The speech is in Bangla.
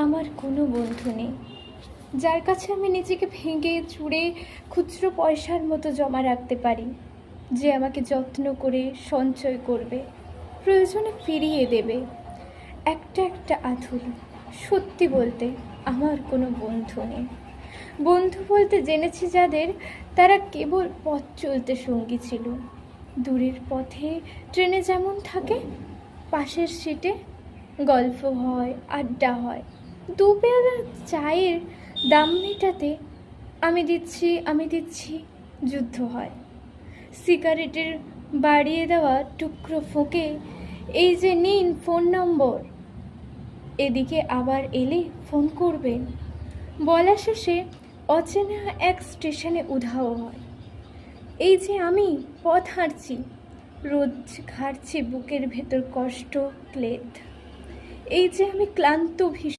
আমার কোনো বন্ধু নেই যার কাছে আমি নিজেকে ভেঙে চুরে খুচরো পয়সার মতো জমা রাখতে পারি, যে আমাকে যত্ন করে সঞ্চয় করবে, প্রয়োজনে ফিরিয়ে দেবে একটা একটা আঁধুল। সত্যি বলতে আমার কোনো বন্ধু নেই। বন্ধু বলতে জেনেছি যাদের, তারা কেবল পথ চলতে সঙ্গী ছিল। দূরের পথে ট্রেনে যেমন থাকে, পাশের সিটে গল্প হয়, আড্ডা হয়, দুবেলা চায়ের দাম মেটাতে আমি দিচ্ছি যুদ্ধ হয়। সিগারেটের বাড়িয়ে দেওয়া টুকরো ফুঁকে, এই যে নিন ফোন নম্বর, এদিকে আবার এলে ফোন করবেন, বলা শেষে অচেনা এক স্টেশনে উধাও হয়। এই যে আমি পথ হাঁটছি, রোজ ঘাড়ছি বুকের ভেতর কষ্ট ক্লেদ। এই যে আমি ক্লান্ত ভীষণ